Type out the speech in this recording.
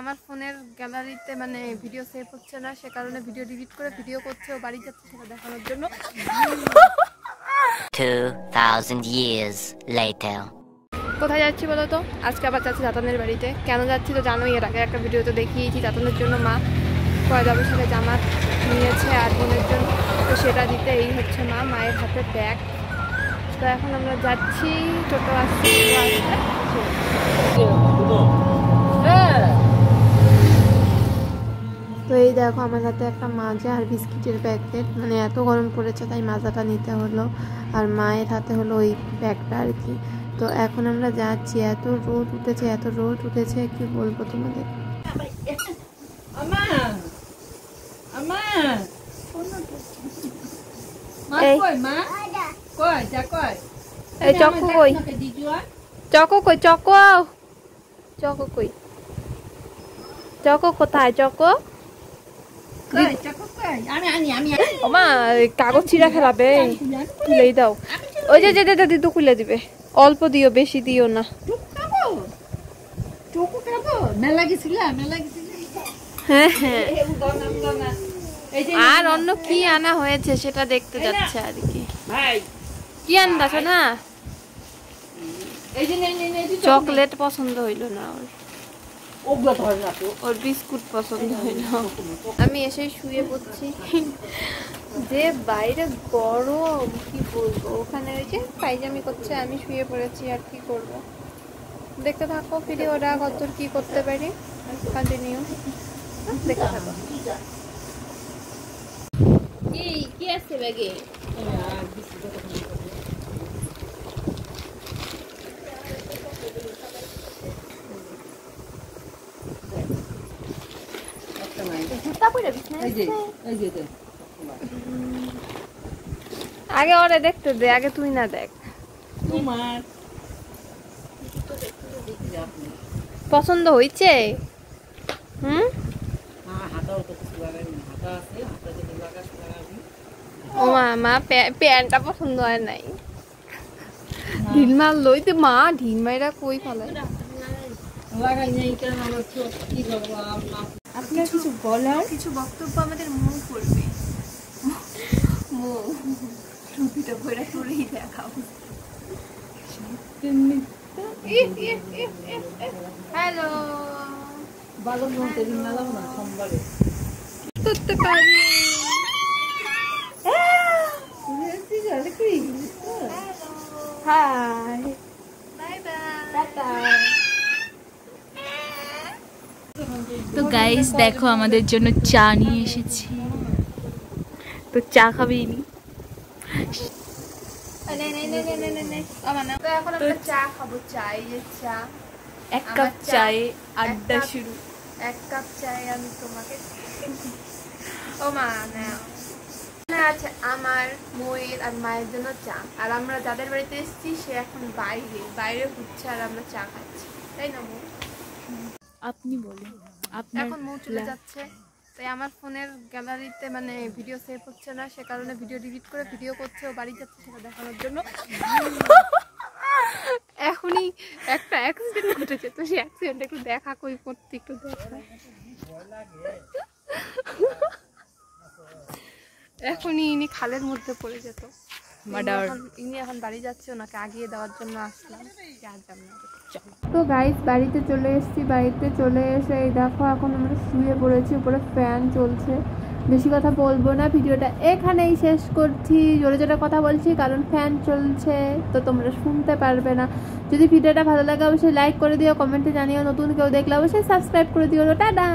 আমার ফোনের গ্যালারিতে মানে ভিডিও সেভ হচ্ছে না, সে কারণে ভিডিও ডিলিট করে ভিডিও করছে ও বাড়ি যাচ্ছে সেটা দেখানোর জন্য। 2000 years later. কোথায় যাচ্ছি বলো তো? আজকে আবার যাচ্ছি দাতানের বাড়িতে। কেন যাচ্ছি তো জানোই, এর আগে একটা ভিডিওতে দেখিয়েছি। দাতানের জন্য মা পয়লা বৈশাখে জামা নিয়েছে আর বোনের জন্য, তো সেটা দিতে এই হচ্ছে মায়ের হাতে ব্যাগ। তো এখন আমরা যাচ্ছি, টোটো আসছে। তো এই দেখো আমার হাতে একটা মাজা আর বিস্কিটের প্যাকেট, মানে এত গরম পড়েছে তাই মাজাটা নিতে হলো, আর মায়ের হাতে হলো ওই ব্যাগটা আর কি। তো এখন আমরা যাচ্ছি, এত রোদ উঠেছে কি বলবো তোমাদের। চকো কোথায়? চকো মা কাগজ ছিঁড়া খেলাবে, খুলেই দাও। ওই যে যেতে দিদু খুলে দিবে, অল্প দিও, বেশি দিও না। হ্যাঁ হ্যাঁ, আর অন্য কি আনা হয়েছে সেটা দেখতে যাচ্ছে আর কি। কি আনদাছ না? চকলেট পছন্দ হইল না ওর বিস্কুট পছন্দ হইল। আমি এসে শুয়ে পড়ছি, যে বাইরে গরম কি বলবো। ওখানে ওই যে পায়জামি করছে, আমি শুয়ে পড়েছি, আর কি করব। দেখতে থাকো ভিডিওটা, কতদূর কি করতে পারি। কন্টিনিউ দেখতে থাকো। কি আছে ব্যাগে? আগে ওরে দেখতে দে, আগে তুই না দেখ। পছন্দ হয়েছে? ও মা প্যান্টটা পছন্দ হয় নাই। ঢিল মার লইতে মা, ঢিল মাইরা কই ফেলে। আপনার কিছু বলার, কিছু বক্তব্য আমাদের মুখ করবে। টুপিটা পরে করেই দেখাও। হ্যালো, বালক বলতে দিলাম না সোমবারে করতে পারি। হাই, বাই বাই, টাটা। তো গাইস দেখো আমাদের জন্য চা নিয়ে এসেছি, তো চা খাবেই নি। এখন আমরা চা খাবো। চাই যে চা, এক কাপ চায়ে আড্ডা শুরু। এক কাপ চাই আমি তোমাকে। ও মা আছে আমার, ময়ের আর মায়ের জন্য চা। আর আমরা যাদের বাড়িতে এসেছি সে এখন বাইরে ঘুরছে আর আমরা চা খাচ্ছি, তাই না মৌ? আপনি বলেন। এখন মৌ চলে যাচ্ছে, তাই আমার ফোনের গ্যালারিতে মানে ভিডিও সেভ হচ্ছে না, সে কারণে ভিডিও ডিলিট করে ভিডিও করছে ও বাড়ি যাচ্ছে সেটা দেখানোর জন্য। এখনই একটা অ্যাক্সিডেন্ট ঘটেছে, তো সেই অ্যাক্সিডেন্ট একটু দেখা কই করতে, একটু দেখা। এখনই ইনি খালের মধ্যে পড়ে যেত। ইনি এখন বাড়ি যাচ্ছে, ওনাকে আগিয়ে দেওয়ার জন্য আসলাম। তো গাইস বাড়িতে চলে এসেছি। বাড়িতে চলে এসে এই দেখো এখন আমরা শুয়ে পড়েছি, উপরে ফ্যান চলছে। বেশি কথা বলবো না, ভিডিওটা এখানেই শেষ করছি। জোরে জোরে কথা বলছি কারণ ফ্যান চলছে, তো তোমরা শুনতে পারবে না। যদি ভিডিওটা ভালো লাগে অবশ্যই লাইক করে দিও, কমেন্টে জানিও। নতুন কেউ দেখলে অবশ্যই সাবস্ক্রাইব করে দিও। টাটা।